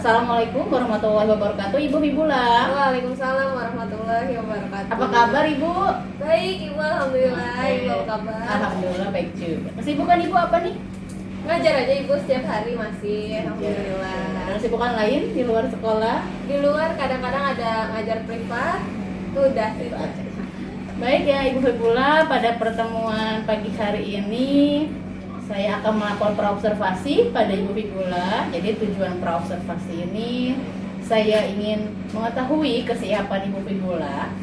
Assalamualaikum warahmatullahi wabarakatuh, Ibu Fibula. Waalaikumsalam warahmatullahi wabarakatuh. Apa kabar Ibu? Baik Ibu, alhamdulillah. Ibu apa kabar? Alhamdulillah baik juga. Kesibukan Ibu apa nih? Ngajar aja Ibu setiap hari masih, alhamdulillah. Ada kesibukan lain di luar sekolah? Di luar kadang-kadang ada ngajar privat. Udah itu aja. Baik ya Ibu Fibula, pada pertemuan pagi hari ini saya akan melakukan praobservasi pada Ibu Fibula. Jadi tujuan praobservasi ini saya ingin mengetahui kesiapan Ibu Fibula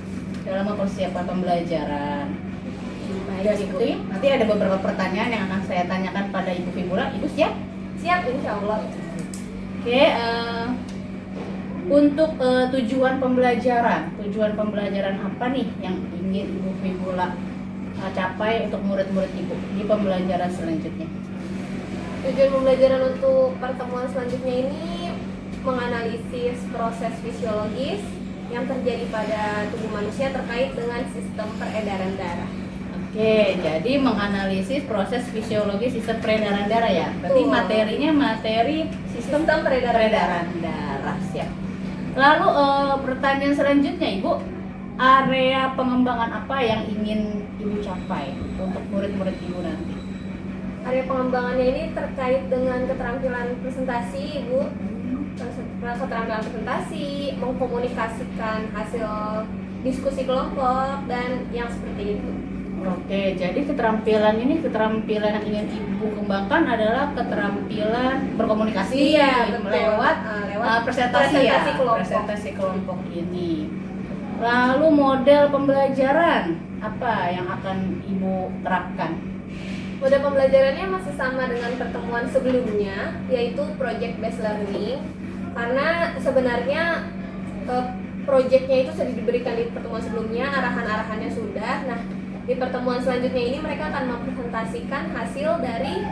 dalam mempersiapkan pembelajaran. Baik Ibu, nanti ada beberapa pertanyaan yang akan saya tanyakan pada Ibu Fibula. Ibu siap? Siap insya Allah. Oke, untuk tujuan pembelajaran apa nih yang ingin Ibu Fibula capai untuk murid-murid Ibu di pembelajaran selanjutnya? Tujuan pembelajaran untuk pertemuan selanjutnya ini menganalisis proses fisiologis yang terjadi pada tubuh manusia terkait dengan sistem peredaran darah. Oke, jadi menganalisis proses fisiologis sistem peredaran darah ya. Berarti Betul. materinya materi sistem peredaran darah. Siap. Lalu pertanyaan selanjutnya Ibu, area pengembangan apa yang ingin Ibu capai untuk murid-murid Ibu nanti? Area pengembangannya ini terkait dengan keterampilan presentasi Ibu. Keterampilan presentasi, mengkomunikasikan hasil diskusi kelompok dan yang seperti itu. Oke, jadi keterampilan yang ingin Ibu kembangkan adalah keterampilan berkomunikasi lewat presentasi kelompok ini. Lalu model pembelajaran apa yang akan Ibu terapkan? Model pembelajarannya masih sama dengan pertemuan sebelumnya, yaitu project based learning. Karena sebenarnya projectnya itu sudah diberikan di pertemuan sebelumnya, arahan-arahannya sudah. Nah, di pertemuan selanjutnya ini mereka akan mempresentasikan hasil dari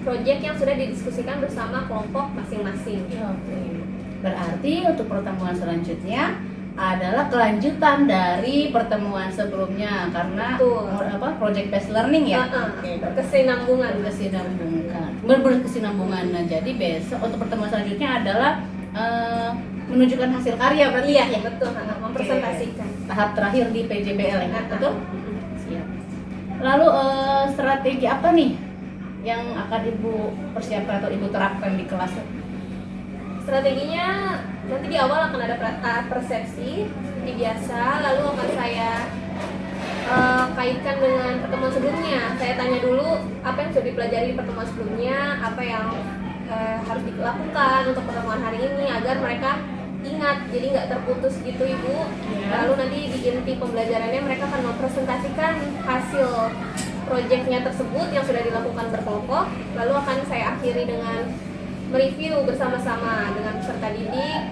project yang sudah didiskusikan bersama kelompok masing-masing. Oke. Berarti untuk pertemuan selanjutnya adalah kelanjutan dari pertemuan sebelumnya karena project based learning ya. Berkesinambungan. Nah, jadi besok untuk pertemuan selanjutnya adalah menunjukkan hasil karya berarti ya. Betul, mempresentasikan. Tahap terakhir di PJBL ya. Betul? Siap. Lalu strategi apa nih yang akan Ibu persiapkan atau Ibu terapkan di kelas? Strateginya nanti di awal akan ada persepsi seperti biasa, lalu akan saya kaitkan dengan pertemuan sebelumnya. Saya tanya dulu apa yang sudah dipelajari di pertemuan sebelumnya, apa yang harus dilakukan untuk pertemuan hari ini agar mereka ingat, jadi nggak terputus gitu Ibu. Lalu nanti di inti pembelajarannya mereka akan mempresentasikan hasil proyeknya tersebut yang sudah dilakukan berkelompok. Lalu akan saya akhiri dengan mereview bersama-sama dengan peserta didik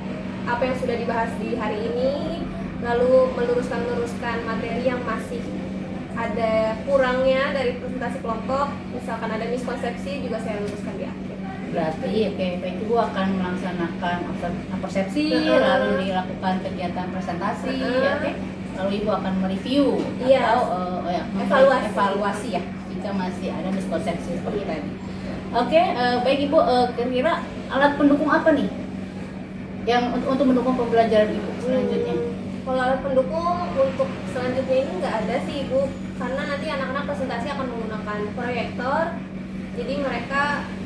apa yang sudah dibahas di hari ini, lalu meluruskan materi yang masih ada kurangnya dari presentasi kelompok, misalkan ada miskonsepsi juga saya luruskan di akhir. Berarti baik Ibu akan melaksanakan persepsi, lalu dilakukan kegiatan presentasi, lalu Ibu akan mereview atau evaluasi ya jika masih ada miskonsepsi seperti tadi. Oke, baik Ibu, kira-kira alat pendukung apa nih yang untuk mendukung pembelajaran Ibu selanjutnya? Kalau alat pendukung untuk selanjutnya ini nggak ada sih Ibu, karena nanti anak-anak presentasi akan menggunakan proyektor, jadi mereka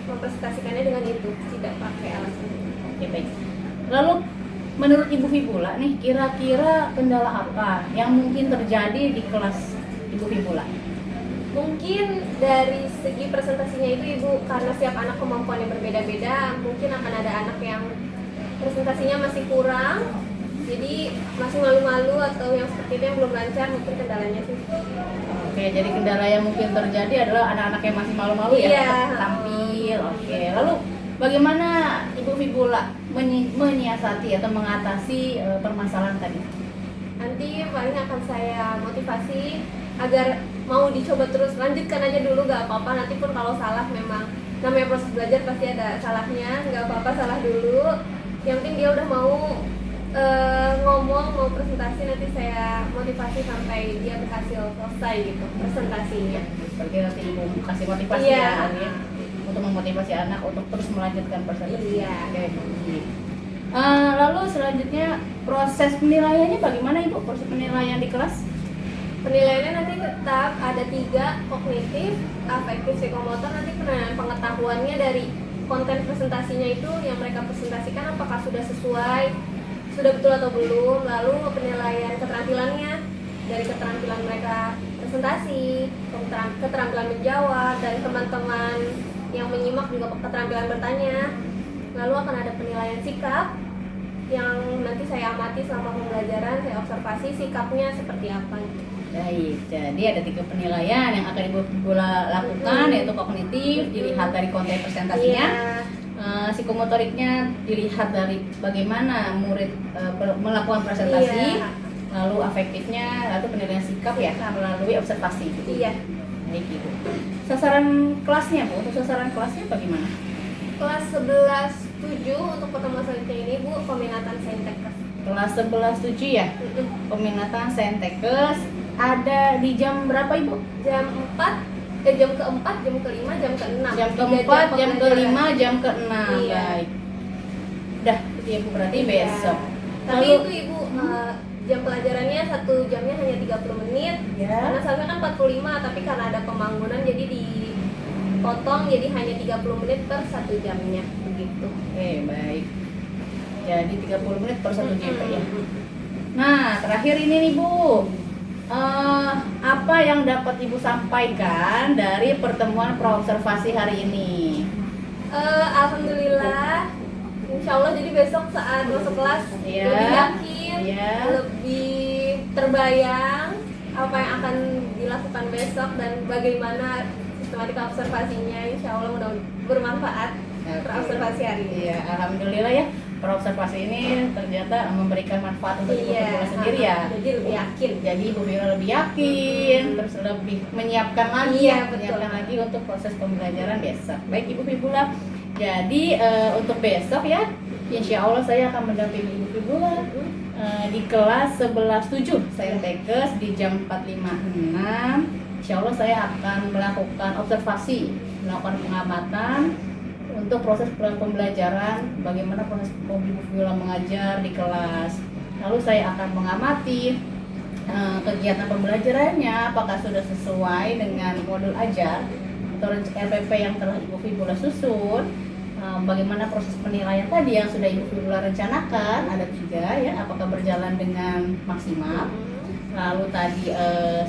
mempresentasikannya dengan itu, tidak pakai alat pendukung. Oke, baik. Lalu menurut Ibu Fibula nih, kira-kira kendala apa yang mungkin terjadi di kelas Ibu Fibula? Mungkin dari segi presentasinya itu Ibu, karena setiap anak kemampuannya berbeda-beda, mungkin akan ada anak yang presentasinya masih kurang, jadi masih malu-malu atau yang seperti itu yang belum lancar, mungkin kendalanya sih. Oke, jadi kendala yang mungkin terjadi adalah anak-anak yang masih malu-malu tampil. Oke, lalu bagaimana Ibu Fibula menyiasati atau mengatasi permasalahan tadi? Nanti paling akan saya motivasi agar mau dicoba terus, lanjutkan aja dulu, gak apa-apa, nanti pun kalau salah memang namanya proses belajar pasti ada salahnya, gak apa-apa salah dulu, yang penting dia udah mau ngomong, mau presentasi, nanti saya motivasi sampai dia berhasil selesai gitu presentasinya. Seperti nanti Ibu kasih motivasi untuk memotivasi anak untuk terus melanjutkan presentasi. Iya. Oke. Lalu selanjutnya proses penilaiannya bagaimana Ibu? Proses penilaian di kelas? Penilaiannya nanti tetap ada 3, kognitif, afektif, psikomotor. Nanti penilaian pengetahuannya dari konten presentasinya itu yang mereka presentasikan apakah sudah sesuai, sudah betul atau belum. Lalu penilaian keterampilannya dari keterampilan mereka presentasi, keterampilan menjawab, dan teman-teman yang menyimak juga keterampilan bertanya. Lalu akan ada penilaian sikap yang nanti saya amati selama pembelajaran, saya observasi sikapnya seperti apa. Baik, jadi ada 3 penilaian yang akan Ibu Fibula lakukan, yaitu kognitif dilihat dari konten presentasinya, psikomotoriknya dilihat dari bagaimana murid melakukan presentasi, lalu afektifnya atau penilaian sikap ya melalui observasi. Iya. Baik Ibu. Sasaran kelasnya Bu, untuk sasaran kelasnya bagaimana? Kelas 11-7 untuk pertemuan selanjutnya ini Bu, peminatan saintekes. Kelas 11-7 ya, peminatan saintekes. Ada di jam berapa Ibu? Jam 4, jam ke-4, jam ke-5, jam ke-6. Jam ke-4, jam ke-5, jam ke-6. Iya. Baik. Udah, ya Bu, berarti Iya. besok. Tapi Lalu- itu Ibu, jam pelajarannya 1 jamnya hanya 30 menit. Ya. Karena seharusnya kan 45, tapi karena ada pembangunan jadi dipotong jadi hanya 30 menit per 1 jamnya. Begitu. Oke, baik. Jadi 30 menit per 1 JP ya. Nah, terakhir ini nih Bu. Apa yang dapat Ibu sampaikan dari pertemuan praobservasi hari ini? Alhamdulillah, insya Allah jadi besok saat masuk kelas Iya. lebih yakin, Iya. lebih terbayang apa yang akan dilakukan besok dan bagaimana sistematika observasinya. Insya Allah mudah bermanfaat praobservasi hari ini. Iya, alhamdulillah ya. Praobservasi ini ternyata memberikan manfaat untuk Ibu Fibula sendiri ya. Jadi lebih yakin. Jadi Ibu Fibula lebih yakin, terus lebih menyiapkan lagi Iya, betul. menyiapkan lagi untuk proses pembelajaran besok. Baik Ibu Fibula. Jadi untuk besok ya, insya Allah saya akan mendampingi Ibu Fibula di kelas 11-7 saintekes di jam 4.56. Insya Allah saya akan melakukan observasi, melakukan pengamatan untuk proses pembelajaran, bagaimana proses Ibu Fibula mengajar di kelas. Lalu saya akan mengamati kegiatan pembelajarannya, apakah sudah sesuai dengan modul ajar atau RPP yang telah Ibu Fibula susun. Bagaimana proses penilaian tadi yang sudah Ibu Fibula rencanakan, ada 3 ya, apakah berjalan dengan maksimal. Lalu tadi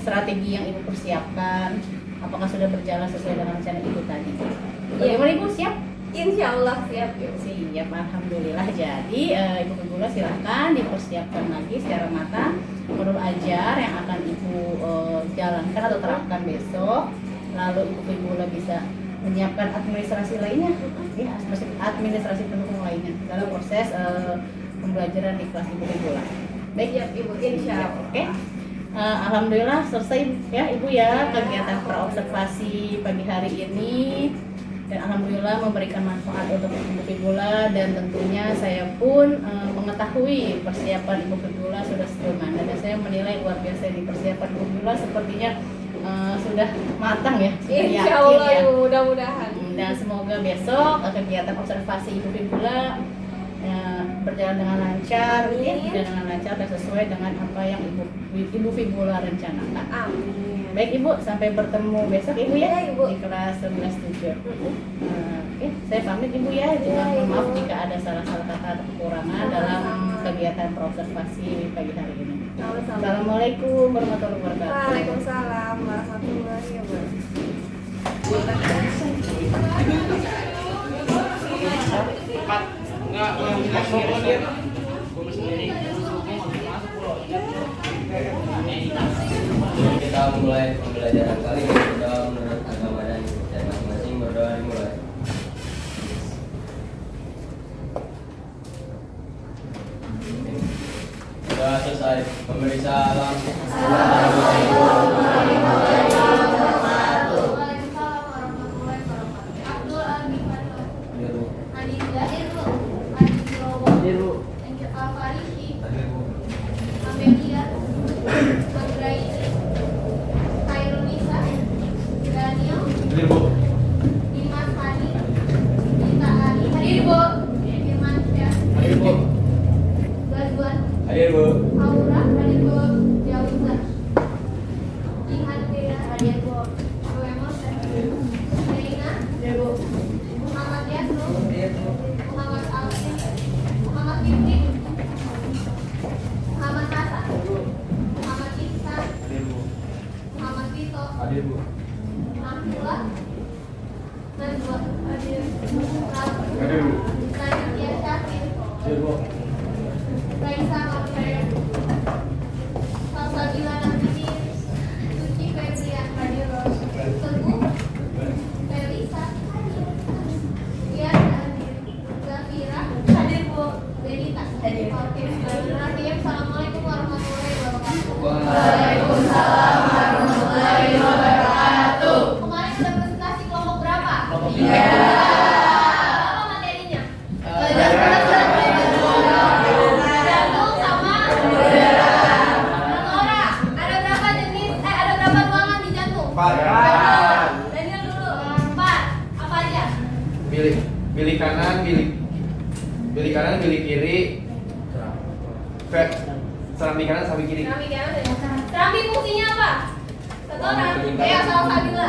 strategi yang Ibu persiapkan, apakah sudah berjalan sesuai dengan rencana Ibu tadi. Bagaimana Ibu, siap? Insya Allah siap. Siap, alhamdulillah. Jadi Ibu Fibula silahkan dipersiapkan lagi secara matang modul ajar yang akan Ibu jalankan atau terapkan besok. Lalu Ibu Fibula bisa menyiapkan administrasi lainnya, ya, administrasi pendukung lainnya dalam proses pembelajaran di kelas Ibu Fibula. Baik Siap Ibu, insya Allah. Oke. Alhamdulillah selesai ya Ibu ya kegiatan praobservasi pagi hari ini, dan alhamdulillah memberikan manfaat untuk Ibu Fibula, dan tentunya saya pun mengetahui persiapan Ibu Fibula sudah sejauh mana, dan saya menilai luar biasa ini persiapan Ibu Fibula sepertinya sudah matang ya, sudah Insya yakin Allah ya. Ibu, mudah-mudahan. Dan semoga besok kegiatan observasi Ibu Fibula berjalan dengan lancar, ya, berjalan dengan lancar dan sesuai dengan apa yang Ibu Fibula rencanakan. Amin. Baik Ibu, sampai bertemu besok Ibu ya, Ya, Ibu. di kelas 11-7. Oke, saya pamit Ibu ya. Ya, Mohon maaf Ibu. jika ada salah-salah kata atau kekurangan dalam kegiatan praobservasi pagi hari ini. Sama-sama. Assalamualaikum warahmatullahi wabarakatuh. Waalaikumsalam warahmatullahi wabarakatuh. Kita mulai pembelajaran kali ini. Berdoa menurut agama dan masing-masing berdoa dimulai. Sudah selesai. Memberi salam. Waalaikumsalam warahmatullahi wabarakatuh. Abdul Al-Ghifari. Aditya Irlu. Aditya Angel Al-Farishi. Amelia. Andraini. Khairunisa. Daniel. Dimas Hani. Dita Ali. Hadir Bu. Firman Syah. Hadir Bu. Aura, hadir Bu. Jauza. Ihan Dea, hadir Bu. Boemos, Reina, Ya Bu. Muhammad Yasru, Hadir Bu. Muhammad Alfi, Muhammad Fitri, Muhammad Hasan, Muhammad Ihsan, Hadir Bu. Muhammad Vito, Hadir Bu. Mahfila, Najwa, hadir. Hadir Bu. Nadia Syafir, Hadir Bu. Raisa Mafer, Salsabila Nandini, Suci Febrian, hadir. Teguh, Felisa, Dian, hadir. Zafira, hadir Bu. Benita, Hadir. Oke, bismillahirrahmanirrahim. Assalamualaikum warahmatullahi wabarakatuh. Waalaikumsalam warahmatullahi wabarakatuh. Kemarin sudah presentasi kelompok berapa? Kelompok Iya. Apa materinya? Pelajaran Jantung sama Nora. Ada berapa jenis? Ada berapa ruangan di jantung? Empat. Daniel dulu. 4. Apa aja? Bilik kanan, bilik kiri, serambi kanan, serambi kiri. Serambi kanan dan serambi fungsinya apa? Satu orang. Salah Sabila.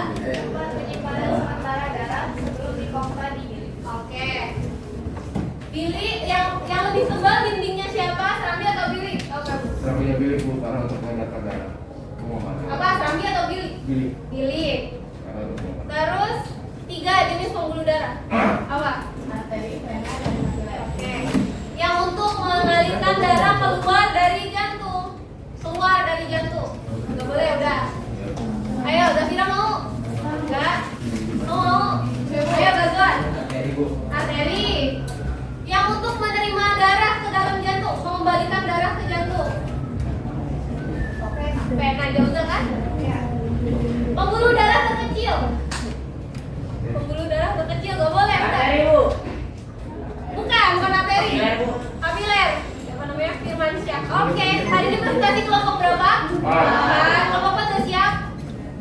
Penyimpanan sementara darah sebelum dipompa di bilik. Oke. Bilik yang lebih tebal dindingnya siapa? Serambi atau bilik? Oke. Serambinya bilik Bu, karena untuk mengeluarkan darah. Apa? Serambi atau bilik? Bilik. Bilik. Karena untuk mengeluarkan. Terus 3 jenis pembuluh darah. Apa? Arteri, vena, dan kapiler. Oke. Yang untuk mengalirkan darah keluar dari jantung. Keluar dari jantung. Enggak boleh udah. Ayo, Zafira mau? Enggak. Mau? Ayo, Gazwan. Hadir Bu. Arteri. Yang untuk menerima darah ke dalam jantung, mengembalikan darah ke jantung. Oke. Vena jauh kan? Ya. Pembuluh darah terkecil. Pembuluh darah terkecil gak boleh. Udah. Arteri Bu. Bukan arteri. Kapiler, Bu. Kapiler. Siapa namanya? Firmansyah. Oke, hari ini presentasi kelompok berapa? Kelompok 4 udah siap?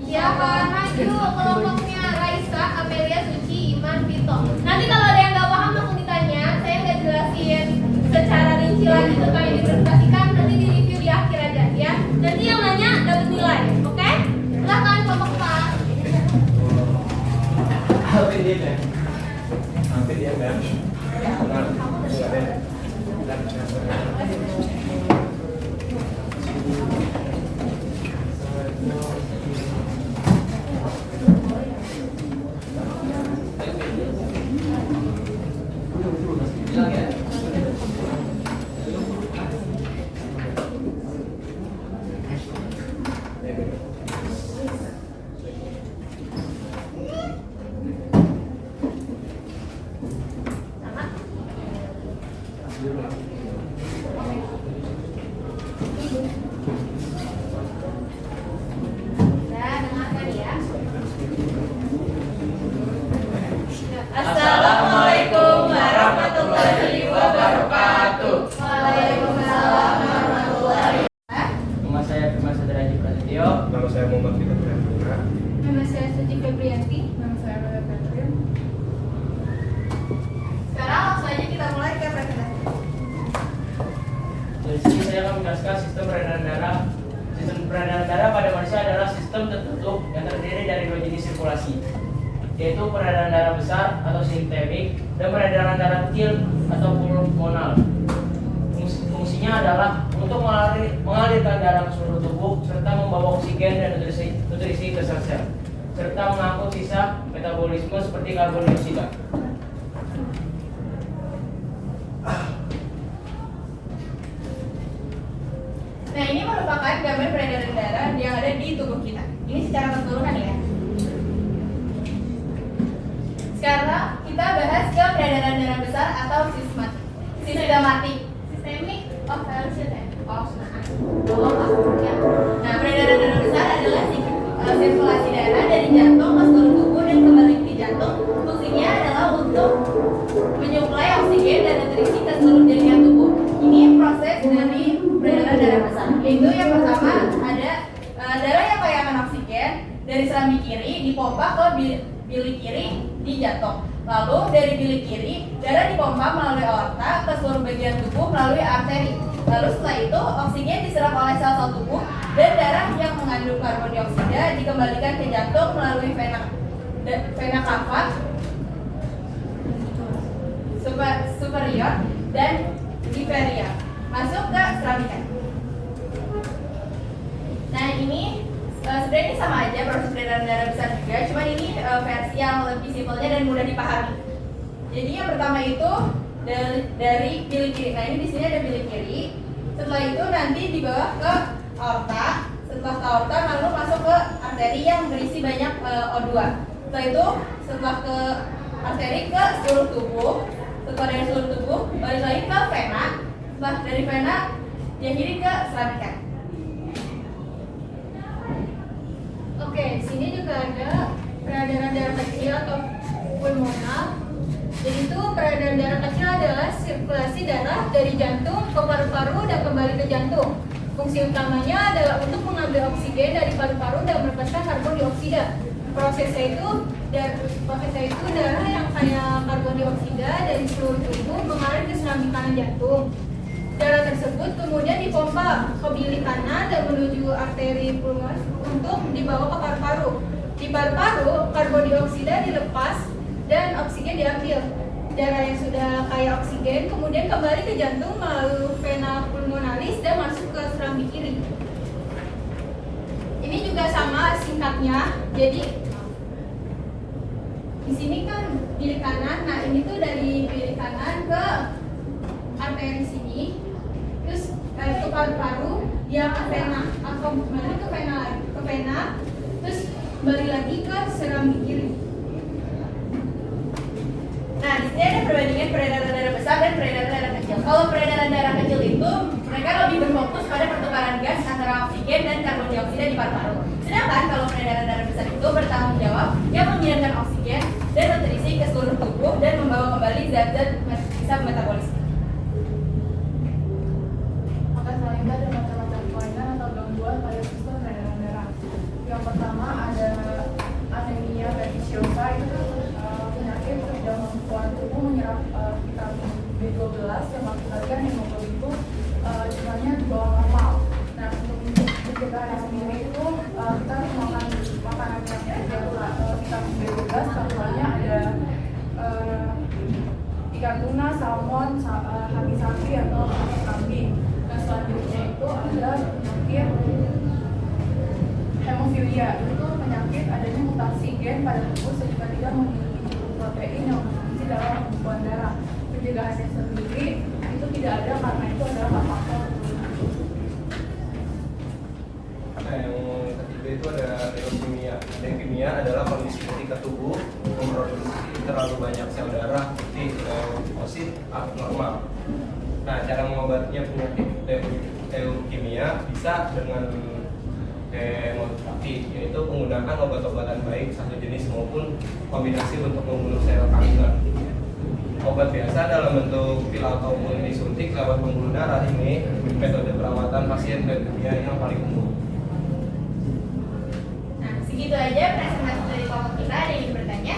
Siapa? Maju kelompoknya Raisa, Amelia, Suci, Iman, Vito. Nanti kalau ada yang nggak paham langsung ditanya. Saya nggak jelasin secara rinci lagi tentang yang dipresentasikan. Nanti di review di akhir aja ya. Nanti yang nanya dapat nilai. Oke? Silahkan kelompok 4. Hampir dia kan. Hampir dia kan. Bilang ya. Sama. Nah, dengarkan ya. Assalamualaikum warahmatullahi wabarakatuh. Waalaikumsalam warahmatullahi wabarakatuh. Nama saya Firman Sadraji Prasetyo. Nama saya Muhammad Vito Priyantika. Nama saya Suci Febrianti. Nama saya Maya Catherine. Sekarang langsung aja kita mulai ke presentasi. Dari sini saya akan menjelaskan sistem peredaran darah. Sistem peredaran darah pada manusia adalah sistem tertutup yang terdiri dari 2 jenis sirkulasi, yaitu peredaran darah besar atau sistemik dan peredaran darah kecil atau pulmonal. Fungsinya adalah untuk mengalirkan darah ke seluruh tubuh serta membawa oksigen dan nutrisi ke sel-sel serta mengangkut sisa metabolisme seperti karbon dioksida. Nah, ini merupakan gambar peredaran darah yang ada di tubuh kita. Ini secara keseluruhan ya. Sekarang kita bahas ke peredaran darah besar atau sistematik. Sistemik, harusnya ya. Nah, peredaran darah besar adalah sirkulasi darah dari jantung ke seluruh tubuh dan kembali ke jantung. Fungsinya adalah untuk menyuplai oksigen dan nutrisi ke seluruh jaringan tubuh. Ini proses dari peredaran darah besar. Yaitu yang pertama ada darah yang kehilangan oksigen dari serambi kiri dipompa ke bilik kiri di jantung. Lalu dari bilik kiri darah dipompa melalui aorta ke seluruh bagian tubuh melalui arteri. Lalu setelah itu oksigen diserap oleh sel-sel tubuh dan darah yang mengandung karbon dioksida dikembalikan ke jantung melalui vena cava superior dan inferior masuk ke ceramica. Nah ini sebenarnya ini sama aja proses peredaran darah besar juga, cuman ini versi yang lebih simpelnya dan mudah dipahami. Jadi yang pertama itu dari bilik kiri. Nah ini di sini ada bilik kiri. Setelah itu nanti dibawa ke aorta. Setelah ke aorta lalu masuk ke arteri yang berisi banyak O2. Setelah itu setelah ke arteri ke seluruh tubuh. Setelah dari seluruh tubuh balik lagi ke vena. Setelah dari vena diakhiri ke ceramica. Oke, sini juga ada peredaran darah kecil atau pulmonal. Jadi itu peredaran darah kecil adalah sirkulasi darah dari jantung ke paru-paru dan kembali ke jantung. Fungsi utamanya adalah untuk mengambil oksigen dari paru-paru dan melepaskan karbon dioksida. Prosesnya itu darah yang kaya karbon dioksida dari seluruh tubuh mengalir ke serambi kanan jantung. Darah tersebut kemudian dipompa ke bilik kanan dan menuju arteri pulmoner untuk dibawa ke paru-paru. Di paru-paru, karbon dioksida dilepas dan oksigen diambil. Darah yang sudah kaya oksigen kemudian kembali ke jantung melalui vena pulmonalis dan masuk ke serambi kiri. Ini juga sama singkatnya. Jadi di sini kan bilik kanan. Nah ini tuh dari bilik kanan ke arteri sini, terus ke paru-paru, dia ke vena atau kembali ke vena, terus kembali lagi ke serambi kiri. Nah, di sini ada perbandingan peredaran darah besar dan peredaran darah kecil. Kalau peredaran darah kecil itu mereka lebih berfokus pada pertukaran gas antara oksigen dan karbon dioksida di paru-paru. Sedangkan kalau peredaran darah besar itu bertanggung jawab yang mengirimkan oksigen dan nutrisi ke seluruh tubuh dan membawa kembali zat-zat bisa metabolisme. Maka selanjutnya ada macam-macam kelainan atau gangguan pada sistem peredaran darah. Yang pertama ada anemia perniciosa, itu penyakit ketidakmampuan tubuh menyerap vitamin B12 yang mengakibatkan hemoglobin itu jumlahnya di bawah normal. Nah untuk pencegahannya sendiri itu kita harus makan makanan yang vitamin B12. Contohnya ada ikan tuna, salmon, hati sapi atau hati kambing. Nah selanjutnya itu ada penyakit hemofilia. Itu penyakit adanya mutasi gen pada tubuh sehingga tidak memiliki cukup protein yang berfungsi dalam pembuatan darah. Pencegahannya sendiri itu tidak ada karena itu adalah faktor turunan. Nah, yang ketiga itu ada leukemia. Leukemia adalah kondisi ketika tubuh memproduksi terlalu banyak sel darah putih leukosit abnormal. Nah, cara mengobatinya penyakit leukemia bisa dengan kemoterapi, yaitu menggunakan obat-obatan baik satu jenis maupun kombinasi untuk membunuh sel kanker. Obat biasa dalam bentuk pil ataupun disuntik lewat pembuluh darah ini metode perawatan pasien leukemia yang paling umum. Nah, segitu aja presentasi dari kelompok kita. Ada yang ingin bertanya?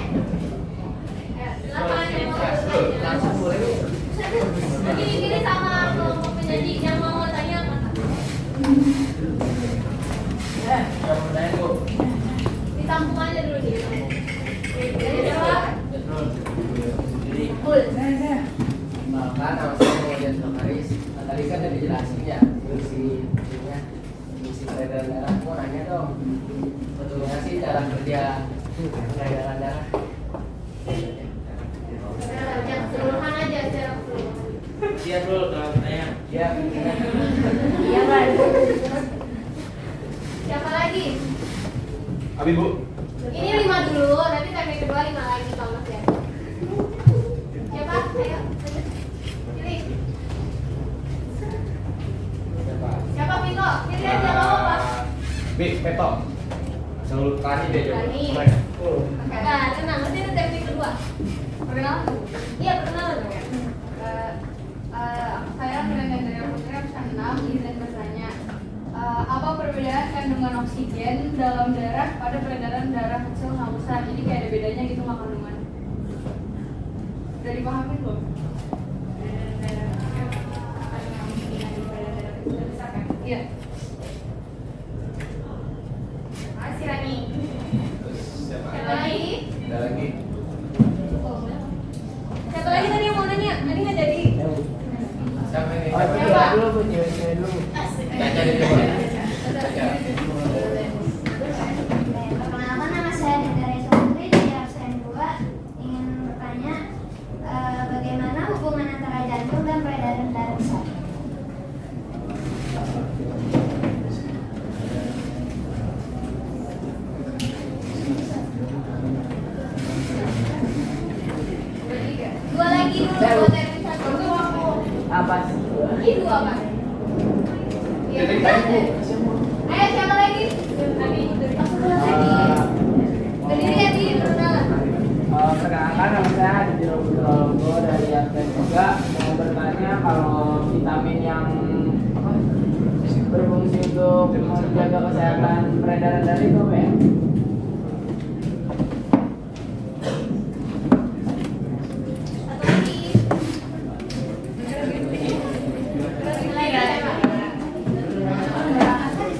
Silakan yang mau bertanya. Gini sama kelompok penyaji yang mau tanya apa? Yang bertanya Bu. Ditampung aja dulu deh. Jadi siapa? Jadi Full. Bahkan nama saya Muhammad Sokaris. Tadi kan udah dijelasin ya fungsi peredaran darah. Mau nanya dong, betulnya sih cara kerja peredaran darah? Yang keseluruhan aja secara keseluruhan. siap dulu kalau bertanya. Ya, Iya kan? Siapa lagi? Abi Bu. Ini 5 dulu, nanti segmen kedua 5 lagi kalau Mas ya. Siapa? Ayo. Pilih. Siapa Vito? Pilih aja mau apa? B, Peto. Selalu tani deh coba. Tani. Nah, tenang, nanti ada teknik kedua. Perkenalan? Iya, perkenalan. Saya Milenial dari Putri absen 6, izin bertanya. Apa perbedaan kandungan oksigen dalam darah pada peredaran darah kecil sama besar? Jadi kayak ada bedanya gitu nggak kandungan? Udah dipahami belum? Peredaran darah kecil, kandungan oksigen di peredaran Iya. Makasih Rani. Terus siapa? Siapa lagi? Ada lagi. Siapa lagi tadi yang mau nanya? Tadi nggak jadi. Siapa ini? Oh, cewek dulu, Bu, cewek dulu. Caca di depan. Perkenalkan, nama saya Denda Reza Putri dari absen 2. Ingin bertanya bagaimana hubungan antara jantung dan peredaran darah besar? Dua lagi dulu buat yang satu. Apa sih? Ini dua apa? Iya. Ayo siapa lagi? Tadi langsung lagi. Berdiri ya di perkenalan. Perkenalkan, nama saya Adi Robo dari absen 3. Mau bertanya kalau vitamin yang berfungsi untuk menjaga kesehatan peredaran darah itu apa ya? Satu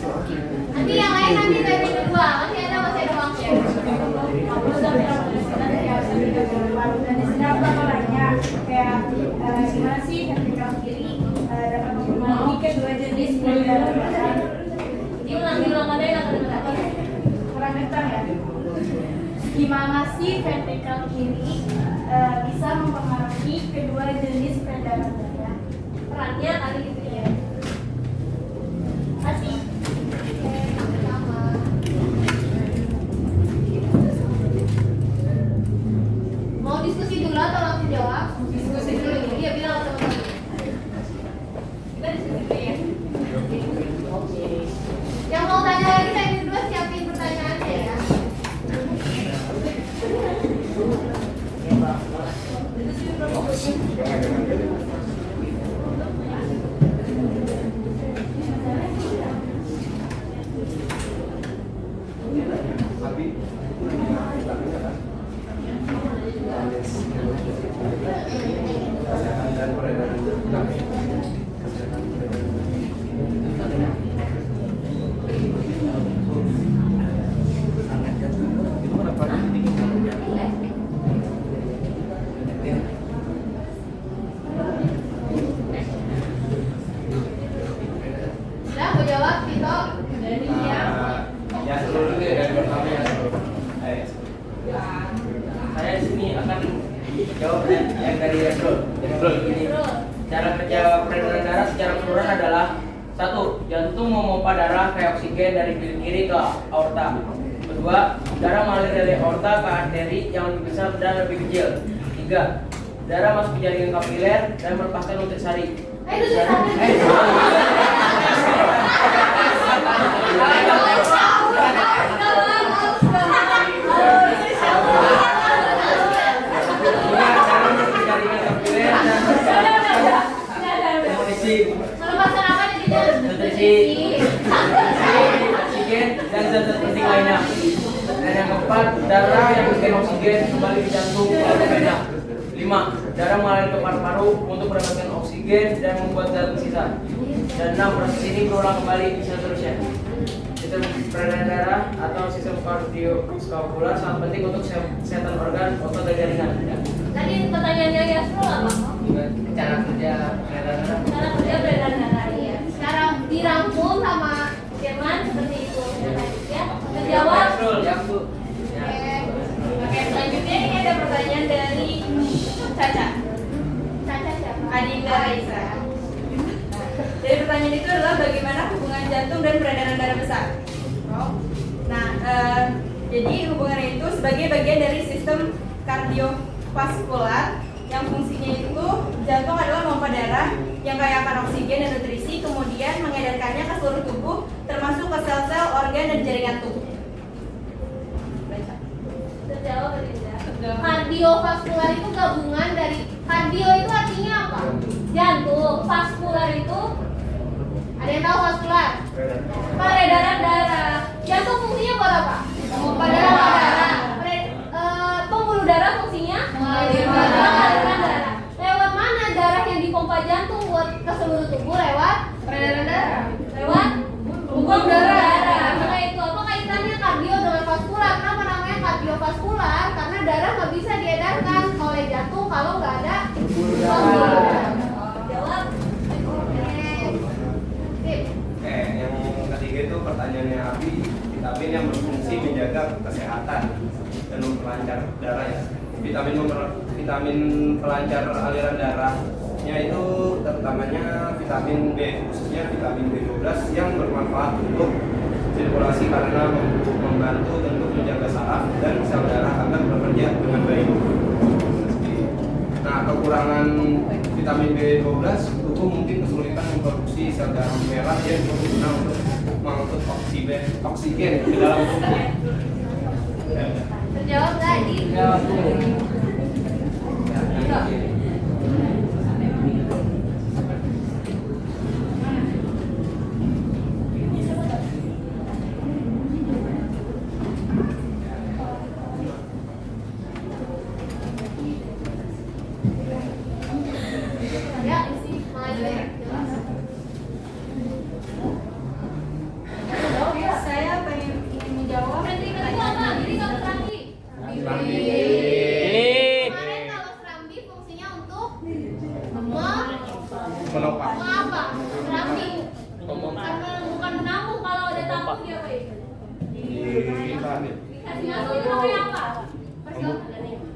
lagi. Nanti yang lain nanti dari kedua. Masih ada waktu. Dan di sini aku mau nanya kayak gimana sih vertikal kiri dapat mempengaruhi kedua jenis peredaran darah? Diulang ada yang Kurang kencang ya. Gimana sih vertikal kiri bisa mempengaruhi kedua jenis peredaran darah? perannya kali gitu ya. Masih. Sama. Mau diskusi dulu atau langsung jawab? Diskusi dulu. Iya bilang teman-teman. Kita diskusi dulu ya. Yang mau tanya lagi saya berdua siapin pertanyaannya ya. Abi. Kesehatan dan peredaran vitamin. Kesehatan peredaran itu kenapa Udah mau jawab Tito? Dari dia. ya dulu deh dari pertama ya. Ayo. Saya di sini akan jawab yang dari Yasrul. Ini cara kerja peredaran darah secara keseluruhan adalah: 1. Jantung memompa darah ke oksigen dari bilik kiri ke aorta. 2. Darah mengalir dari aorta ke arteri yang lebih besar dan lebih kecil. 3. Darah masuk ke jaringan kapiler dan melepaskan nutrisari. Melepaskan apa nih dia? Nutrisi, oksigen, dan zat-zat penting lainnya. Dan yang keempat, darah yang bikin oksigen kembali ke jantung atau vena. 5. Darah mengalir ke paru-paru untuk mendapatkan oksigen dan membuat zat sisa. Dan 6. Proses ini berulang kembali seterusnya. Sistem peredaran darah atau sistem kardiovaskular sangat penting untuk kesehatan organ, otot, dan jaringan. Tadi pertanyaannya Yasrul apa? Cara kerja peredaran darah. Cara kerja peredaran darah ya. Sekarang dirangkum sama Firman seperti itu. Ya, terjawab. Yang Bu. Oke, selanjutnya ini ada pertanyaan dari Caca. Caca siapa? Adinda Raisa. Jadi pertanyaan itu adalah bagaimana hubungan jantung dan peredaran darah besar. Nah, jadi hubungannya itu sebagai bagian dari sistem kardiovaskular yang fungsinya itu jantung adalah pompa darah yang kaya akan oksigen dan nutrisi, kemudian mengedarkannya ke seluruh tubuh, termasuk ke sel-sel, organ dan jaringan tubuh. Terjawab tidak? Kardiovaskular itu gabungan dari kardio itu artinya apa? Jantung. Vaskular itu ada yang tahu vaskular? Peredaran darah. Jantung fungsinya buat apa? Memompa darah. Pembuluh darah fungsinya mengalirkan darah. Lewat mana darah yang dipompa jantung buat ke seluruh tubuh? Lewat peredaran darah. Lewat pertanyaannya Abi, vitamin yang berfungsi menjaga kesehatan dan memperlancar darah ya. Vitamin pelancar aliran darahnya itu terutamanya vitamin B, khususnya vitamin B12 yang bermanfaat untuk sirkulasi karena membantu untuk menjaga saraf dan sel darah agar bekerja dengan baik. Nah, kekurangan vitamin B12, tubuh mungkin kesulitan memproduksi sel darah merah yang berguna untuk mengangkut oksigen ke dalam tubuh. Terjawab nggak di? Ya, isi maju ya. Saya ingin menjawab. Terima itu apa? Jadi nggak serambi. Kemarin kalau serambi fungsinya untuk Menopang. apa? Serambi. Bukan menampung kalau ada tampung dia apa ya? Dikasih masuk itu namanya apa?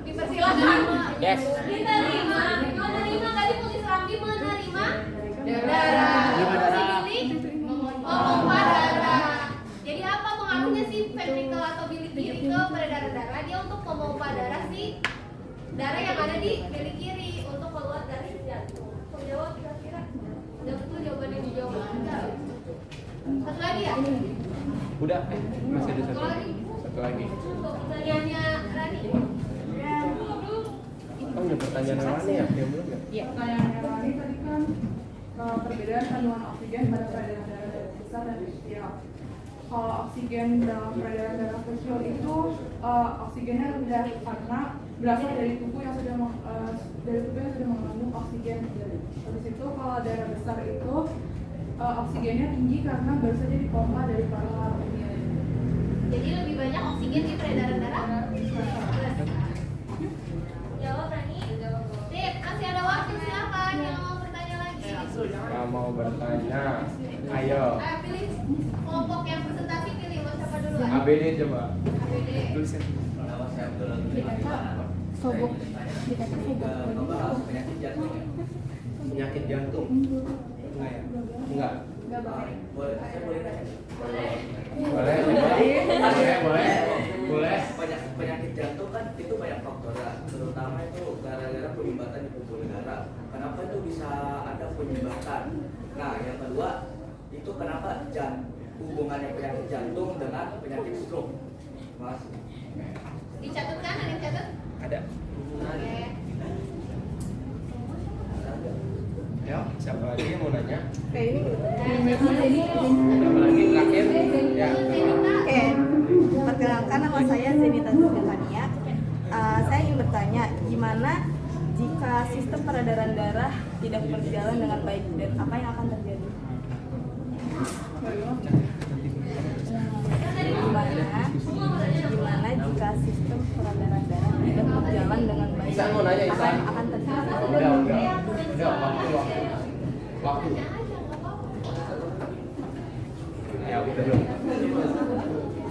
Dipersilakan. Yes. Diterima. Menerima tadi fungsi serambi menerima darah. Fungsi ini memompa darah. Jadi apa pengaruhnya sih ventrikel atau bilik kiri ke peredaran darah? Dia untuk memompa darah si darah yang ada di bilik kiri untuk keluar dari jantung. Menjawab kira-kira udah betul jawaban yang dijawab. Satu lagi ya? Udah, masih ada Satu lagi. satu lagi. Untuk pertanyaannya Rani. Oh, ada pertanyaan yang mana ya? Yang belum ya? Pertanyaan yang lain tadi kan perbedaan kandungan oksigen pada peredaran darah dari besar dan kecil. Kalau oksigen dalam peredaran darah kecil itu oksigennya rendah karena berasal dari tubuh yang sudah mengandung oksigen. Habis itu kalau darah besar itu oksigennya tinggi karena baru saja dipompa dari paru-paru. Jadi lebih banyak oksigen di peredaran darah? Jawab Rani. Sip, masih ada waktu, silakan yang mau bertanya lagi. Yang mau bertanya, ayo. Ayo pilih kelompok yang presentasi, pilih mau siapa duluan? ABD coba. ABD. Tulisin. Nama saya Abdul Sobok. Membahas penyakit jantung. Penyakit jantung. Enggak ya? Enggak. Boleh, saya boleh nanya? Boleh. Boleh. Penyakit jantung kan itu banyak faktor ya, terutama itu gara-gara penyumbatan di pembuluh darah. Kenapa itu bisa ada penyumbatan? Nah, yang kedua itu kenapa hubungannya penyakit jantung dengan penyakit stroke? Mas, Dicatat kan? Ada yang catat? Ada. Oke. Ya, siapa lagi yang mau nanya? Nah, Siapa lagi terakhir? Ya. Oke, perkenalkan nama saya Zenita Zulfania. Saya ingin bertanya, gimana jika sistem peredaran darah tidak berjalan dengan baik dan apa yang akan terjadi? Gimana jika sistem peredaran darah tidak berjalan dengan baik? Isan mau nanya, Apa Isan? yang akan terjadi? Udah, waktu. Ya, udah dong.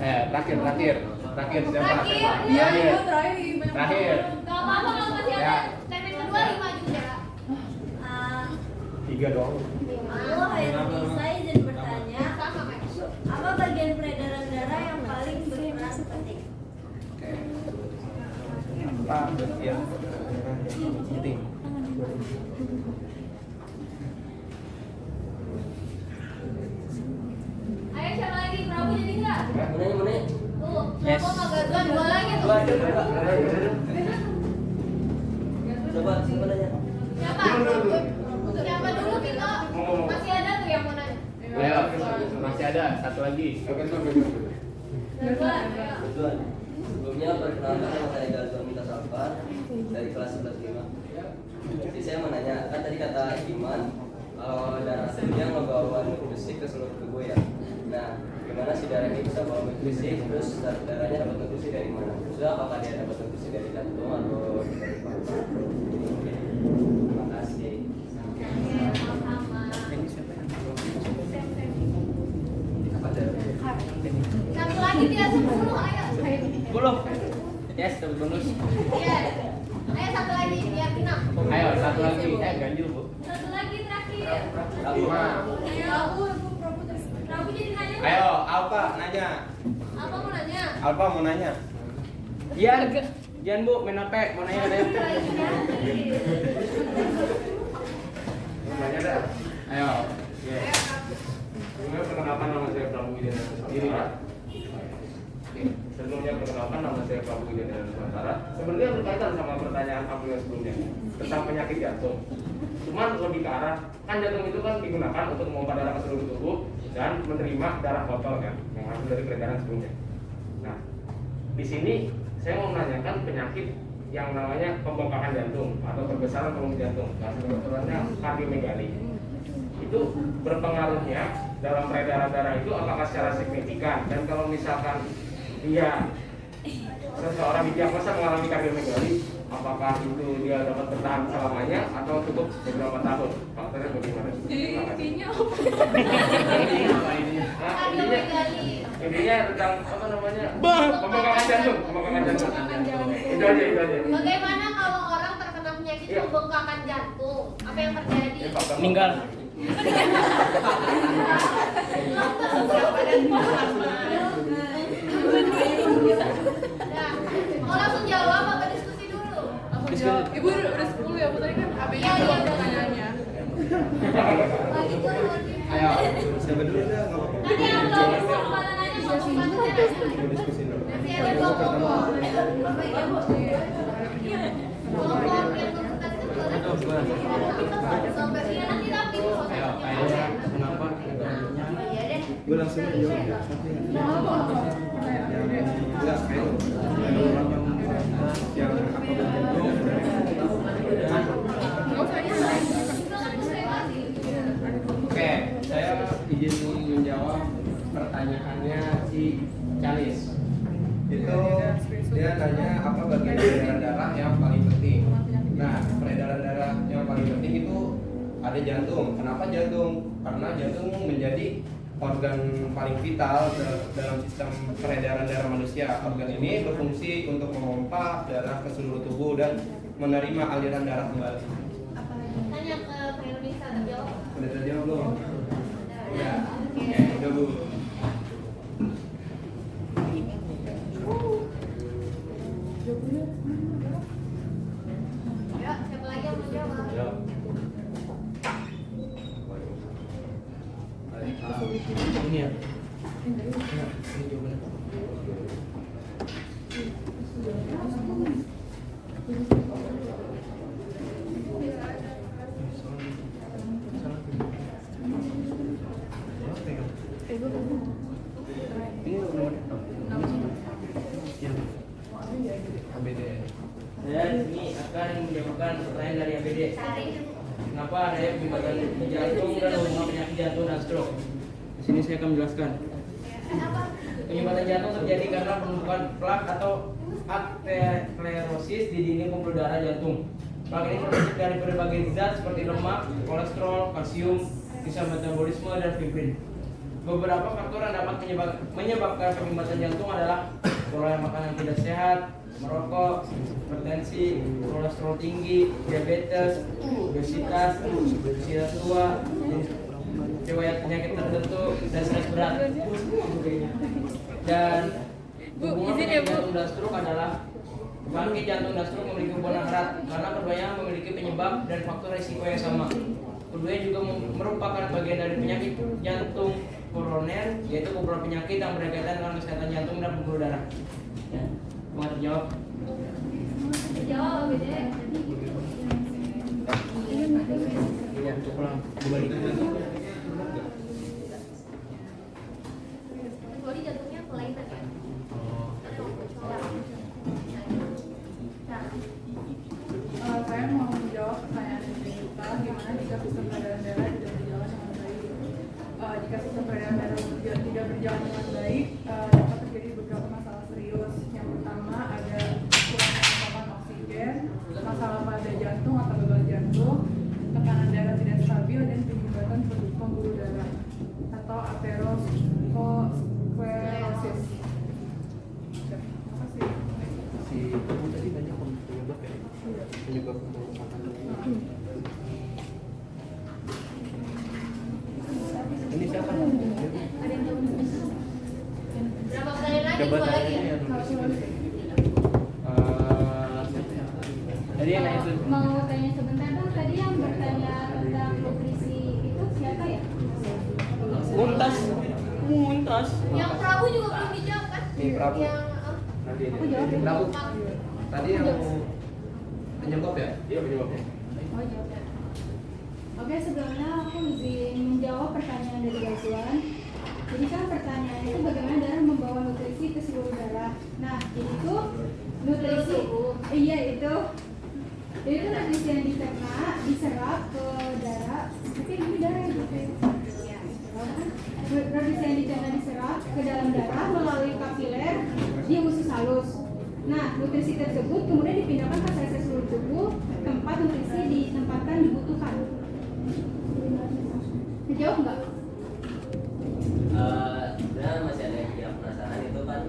Terakhir siapa? Terakhir. Iya, Terakhir. terakhir. Terakhir. Gak apa-apa kalau masih ada Ya. segmen kedua 5 juga. 3 doang. Halo, saya izin bertanya, Sama Mas. apa bagian peredaran darah yang paling berperan penting? Apa? Ya. Penting. Ayo siapa lagi? Prabu jadi enggak? Mana? Tuh, siapa mau gagal dua lagi tuh? Coba nanya. Siapa? Siapa dulu Tito? Masih ada tuh yang mau nanya. Ayo, masih ada satu lagi. Dua. Ayo. Betul. Sebelumnya perkenalkan nama saya Gazwan Minta Safar dari kelas 11 Jadi saya mau nanya, kan tadi kata Iman kalau darah dia ngebawa nutrisi ke seluruh tubuh ya. Nah, gimana si darah ini bisa bawa nutrisi? Terus darahnya dapat nutrisi dari mana? Terus apakah dia dapat nutrisi dari jantung atau dari paru? Oke, terima kasih. Sama-sama. Apa ada? 10. Yes, dapat bonus. Iya. Ayo satu lagi biar Tina. Ayo, satu lagi. Ganjil, Bu. Satu lagi terakhir. Rabu jadi nanya. Ayo, Alfa nanya. Apa mau nanya? Alfa mau nanya. Iya, jangan Bu, main HP, mau nanya deh. Nanya dah. Ayo. Sebelumnya perkenalkan nama saya Prabu Widya sendiri ya. Sebelumnya perkenalkan nama saya Prabu Widya Nusantara. Sebenarnya berkaitan sama pertanyaan kamu yang sebelumnya tentang penyakit jantung. Cuman lebih ke arah kan jantung itu kan digunakan untuk memompa darah ke seluruh tubuh dan menerima darah kotor kan yang hasil dari peredaran sebelumnya. Nah, di sini saya mau menanyakan penyakit yang namanya pembengkakan jantung atau perbesaran volume jantung. Bahasa kedokterannya kardiomegali. Itu berpengaruhnya dalam peredaran darah itu apakah secara signifikan, dan kalau misalkan seseorang didiagnosa mengalami kardiomegali, apakah itu dia dapat bertahan selamanya atau cukup beberapa tahun? Faktornya bagaimana? Intinya apa? Intinya tentang apa namanya? Pembengkakan jantung. Itu aja. Bagaimana kalau orang terkena penyakit pembengkakan jantung? Apa yang terjadi? Meninggal. Nah, mau langsung jawab apa diskusi dulu? Langsung jawab. Ibu udah 10 ya, Bu tadi kan AB-nya Iya, belum iya. pertanyaannya. Lagi turun. Ayo, siapa dulu dah, nggak apa-apa. Nanti yang belum kesempatan nanya kelompok selanjutnya. Diskusi dulu. Nanti ada dua kelompok. Kelompok yang sampai sini nanti rapi. Kenapa? Iya deh. Gue langsung aja jawab ya. Satu yang enggak kayak ada orang yang apa Oke, saya izin menjawab pertanyaannya si Calis. itu dia nanya apa bagian peredaran darah yang paling penting. Nah, peredaran darah yang paling penting itu ada jantung. Kenapa jantung? Karena jantung menjadi organ paling vital dalam sistem peredaran darah manusia. Organ ini berfungsi untuk memompa darah ke seluruh tubuh dan menerima aliran darah kembali. Tanya ke Indonesia terjawab. Udah terjawab belum? Ya. Oke, udah Bu. Ya, siapa lagi yang mau jawab? Ini ya. Saya ini akan menjawabkan pertanyaan dari APD. Kenapa ada penyumbatan jantung dan hubungan penyakit jantung dan stroke? Di sini saya akan menjelaskan. Penyumbatan jantung terjadi karena penumpukan plak atau aterosklerosis di dinding pembuluh darah jantung. Plak ini terbentuk dari berbagai zat seperti lemak, kolesterol, kalsium, sisa metabolisme, dan fibrin. Beberapa faktor yang dapat menyebabkan penyumbatan jantung adalah pola makan yang tidak sehat, merokok, hipertensi, kolesterol tinggi, diabetes, obesitas, usia tua, riwayat penyakit tertentu, dan stres berat. Dan hubungan penyakit jantung dan stroke adalah penyakit jantung dan stroke memiliki hubungan erat karena keduanya memiliki penyebab dan faktor risiko yang sama. Keduanya juga merupakan bagian dari penyakit jantung koroner, yaitu beberapa penyakit yang berkaitan dengan kesehatan jantung dan pembuluh darah. Ya, mau terjawab? Jawab beda. Ya, untuk pulang kembali. Body jantungnya kelainan ya. Saya mau menjawab pertanyaan dari kita, gimana jika sistem peredaran darah tidak berjalan dengan baik. Jika sistem peredaran darah tidak berjalan dengan baik, dapat terjadi beberapa masalah serius. Yang pertama ada kurangnya pasokan oksigen, masalah pada jantung atau gagal jantung, tekanan darah tidak stabil, dan penyumbatan pembuluh darah atau aterosklerosis. Terima kasih. siapa? Berapa pertanyaan lagi? Coba Dua lagi tanya ya? yang tadi yang itu Mau tanya sebentar dong, tadi yang bertanya tentang nutrisi itu siapa ya? Muntas. Yang Prabu juga belum dijawab kan? Nih, Prabu. Yang Nanti Aku jawab ya. Prabu. Tadi yang penyebab ya? Iya penyebabnya. Oh jawab. Oke, sebelumnya aku izin menjawab pertanyaan dari Bazuan. Jadi kan pertanyaannya itu bagaimana darah membawa nutrisi ke seluruh darah. Nah, jadi itu nutrisi, iya itu nutrisi yang dicerna, diserap ke darah. Tapi ini darah gitu. Nutrisi yang dicerna diserap ke dalam darah melalui kapiler di usus halus. Nah, nutrisi tersebut kemudian dipindahkan ke sel-sel seluruh tubuh, tempat nutrisi ditempatkan dibutuhkan. Dijawab nggak? Sebenarnya masih ada yang tidak penasaran itu kan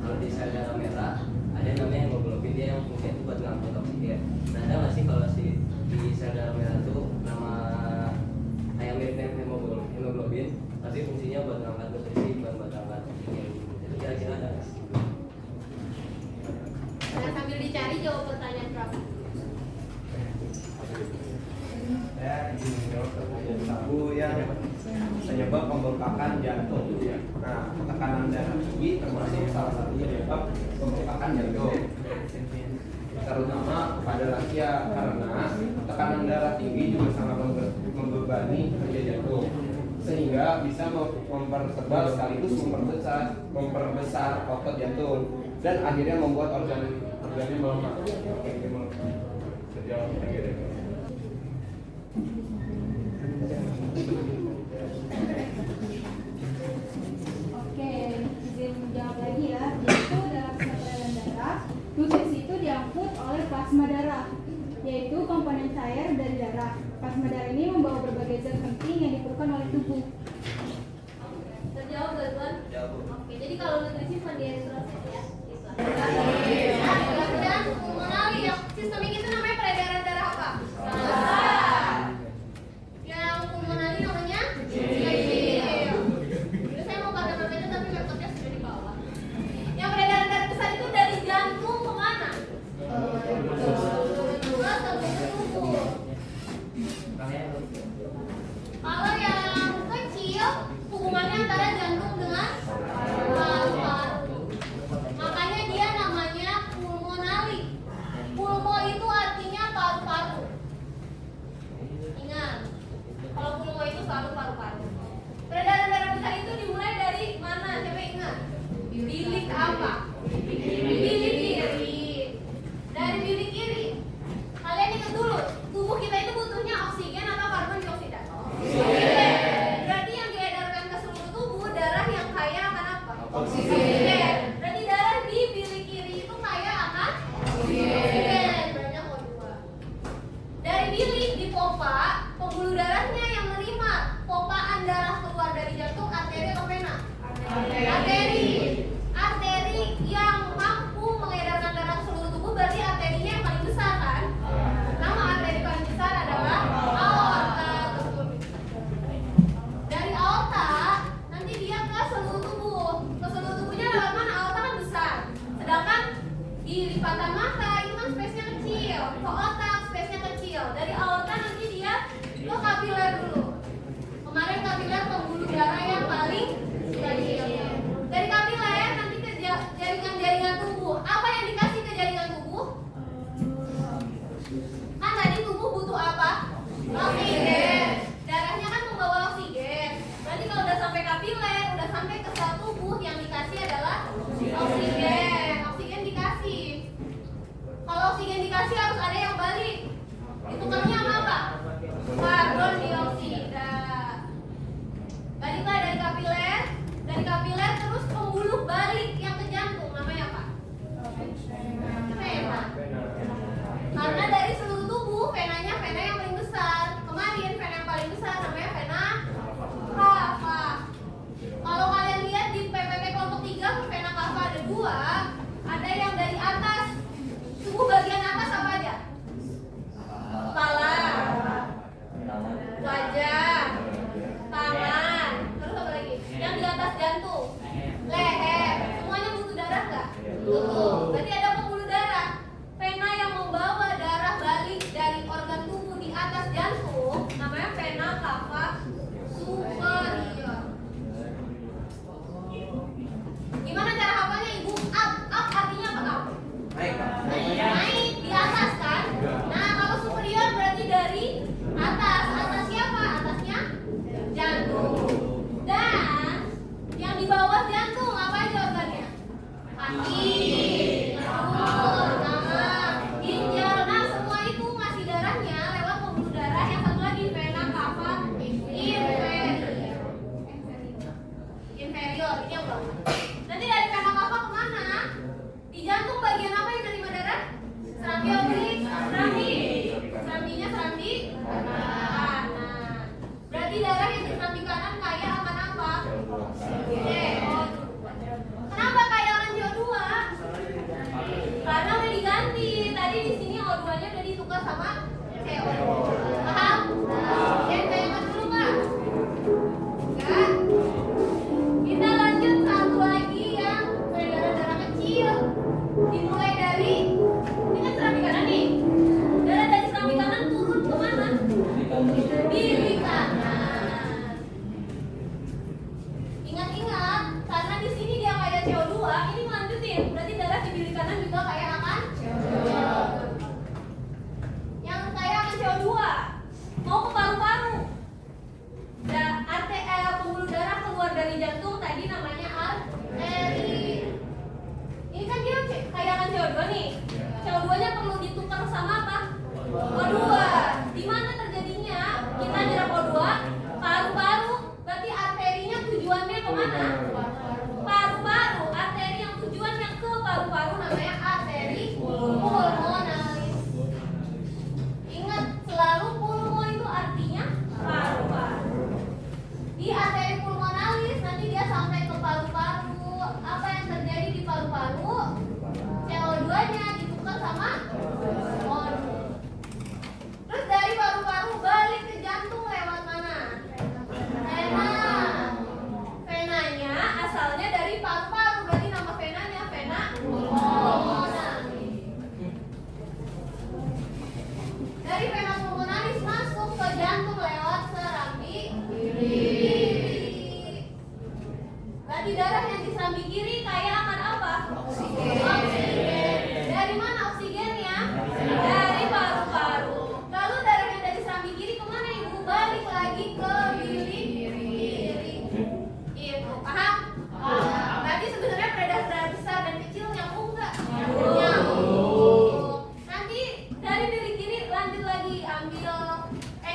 kalau di sel darah merah ada yang namanya hemoglobin, dia yang fungsinya itu buat ngangkut oksigen. Nah ada nggak sih kalau di sel darah merah itu nama kayak mirip-mirip hemoglobin tapi fungsinya buat ngangkat nutrisi bukan buat ngangkat oksigen, itu kira-kira ada nggak? Nah, sambil dicari jawab pertanyaan Prabu. Saya ingin menjawab pertanyaan Prabu yang penyebab pembengkakan jantung. Nah, tekanan darah tinggi termasuk salah satu penyebab pembengkakan jantung, terutama pada lansia karena tekanan darah tinggi juga sangat membebani kerja jantung sehingga bisa mempertebal sekaligus memperbesar otot jantung dan akhirnya membuat organnya melemah. Sejauh ini. Oke, izin menjawab lagi ya. Yaitu dalam peredaran darah, nutrisi itu diangkut oleh plasma darah, yaitu komponen cair dari darah. Plasma darah ini membawa berbagai zat penting yang diperlukan oleh tubuh. Terjawab gak Tuan? Oke, jadi kalau nutrisi pendiastrasi ya. Kemudian mengenali yang sistemik itu namanya peredaran darah apa? Yang pulmonali namanya? Jadi saya mau pakai namanya tapi laptopnya sudah di bawah. Yang peredaran darah besar itu dari jantung ke mana? Ke tubuh. Kalau yang kecil hubungannya antara jantung dengan paru-paru. Makanya dia namanya pulmonali. Pulmo itu artinya paru-paru. Ingat, kalau pulmo itu selalu paru-paru. Peredaran darah besar itu dimulai dari mana? Coba ingat. Bilik apa? Bilik kiri. Dari bilik kiri. Kalian ingat dulu, tubuh kita itu butuhnya oksigen atau karbon dioksida? Oksigen. Berarti yang diedarkan ke seluruh tubuh dari yang di samping kanan kaya akan apa? CO2. Kenapa kaya akan CO2? Karena udah diganti. Tadi di sini O2-nya udah ditukar sama CO2. Paham? Yang bayangkan dulu, Pak. Enggak. Kita lanjut satu lagi yang peredaran darah kecil. Dimulai dari ini kan serambi kanan nih. Darah dari serambi kanan turun ke mana? Bilik kanan. Ingat-ingat, karena di sini dia kayak CO2, ini melanjutin. Berarti darah di bilik kanan juga kaya akan CO2. Yang kaya akan CO2 mau ke paru-paru. Pembuluh darah keluar dari jantung tadi namanya arteri. Ini kan dia kaya akan CO2 nih. CO2-nya perlu ditukar sama apa? O2. Di mana terjadinya? Kita nyerap O2, paru-paru. Berarti arterinya tujuannya kemana? Paru-paru. Arteri yang tujuannya ke paru-paru namanya arteri pulmonalis. Ingat, selalu pulmo itu artinya paru-paru. Di arteri pulmonalis nanti dia sampai ke paru-paru. Apa yang terjadi di paru-paru? CO2-nya ditukar sama O2. Terus dari paru-paru balik ke jantung lewat mana? Vena. Venanya asalnya dari paru-paru, berarti nama venanya vena pulmonalis. Dari vena pulmonalis masuk ke jantung lewat serambi kiri. Berarti darah yang di serambi kiri kaya akan apa? Oksigen. Dari mana oksigennya? Dari paru-paru. Lalu darah yang dari serambi kiri kemana ibu? Balik lagi ke bilik kiri. Itu paham? Berarti sebenarnya peredaran darah besar dan kecil nyambung nggak? Nyambung. Nanti dari bilik kiri lanjut lagi ambil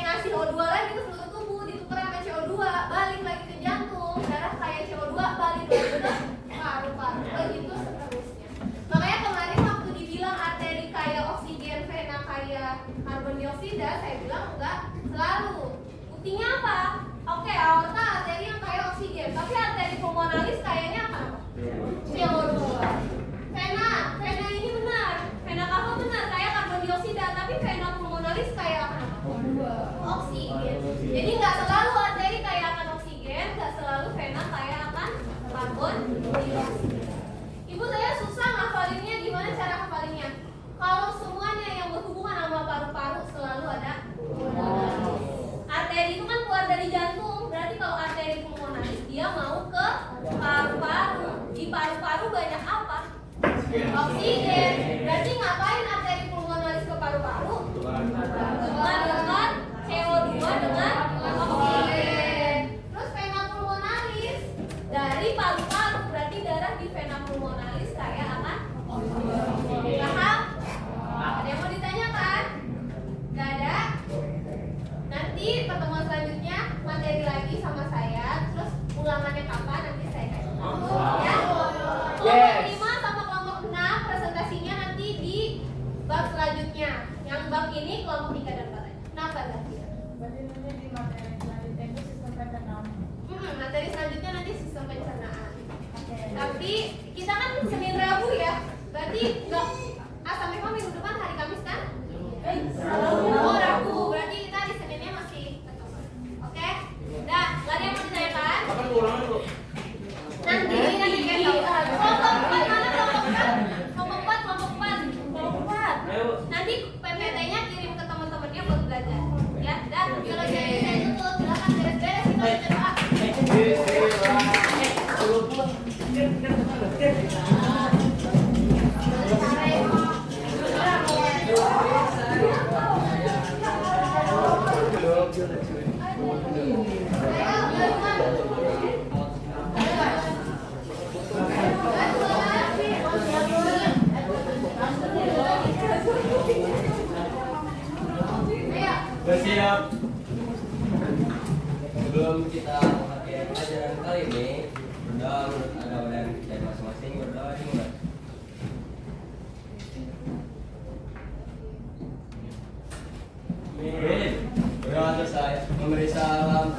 ngasih O2 lagi ke seluruh tubuh, ditukar sama CO2, balik lagi ke jantung, darah kaya CO2 balik lagi ke paru-paru, begitu seterusnya. Makanya kemarin waktu dibilang arteri kaya oksigen, vena kaya karbon dioksida, saya bilang enggak selalu. Buktinya apa? Oke, aorta arteri yang kaya oksigen, tapi arteri pulmonalis kayaknya apa? CO2. Vena ini benar, vena cava benar kaya karbon dioksida, tapi vena pulmonalis kaya apa? Oksigen. Jadi nggak selalu arteri kaya akan oksigen, nggak selalu vena kaya akan karbon dioksida. Ibu, saya susah ngafalinnya. Gimana cara ngafalinnya? Kalau semuanya yang berhubungan sama paru-paru selalu ada pulmonalis. Arteri itu kan keluar dari jantung, berarti kalau arteri pulmonalis dia mau ke paru-paru. Di paru-paru banyak apa? Oksigen. Berarti ngapain arteri pulmonalis ke paru-paru? Tukar CO2 dengan oksigen. Terus vena pulmonalis dari paru-paru, berarti darah di vena pulmonalis kaya akan oksigen. Paham? Ada yang mau ditanyakan? Gak ada? Nanti pertemuan selanjutnya materi lagi sama saya. Terus ulangannya kapan? Nanti saya kasih tahu. Ya. Kelompok 5 sama kelompok 6 presentasinya nanti di bab selanjutnya. Yang bab ini kelompok 3 dan 4. Kenapa Zafir? Berarti nanti di materi selanjutnya itu sistem pencernaan. Materi selanjutnya nanti sistem pencernaan. Tapi kita kan Senin Rabu ya. Berarti enggak sampai minggu depan hari Kamis kan? Oh, Rabu. Berarti kita di Seninnya masih ketemu. Oke? Udah, gak ada yang mau ditanyakan? Kapan ulangan Bu? Nanti kelompok 4 mana kelompok 4? Kelompok 4. Nanti PPT-nya kirim ke teman-temannya buat belajar. Ya, dah, biologi saya tutup. Silakan beres-beres kita baca doa. Siap. Sebelum kita pakai pelajaran kali ini, berdoa menurut agama dan dari masing-masing berdoa dimulai. Amin. Berdoa selesai. Memberi salam.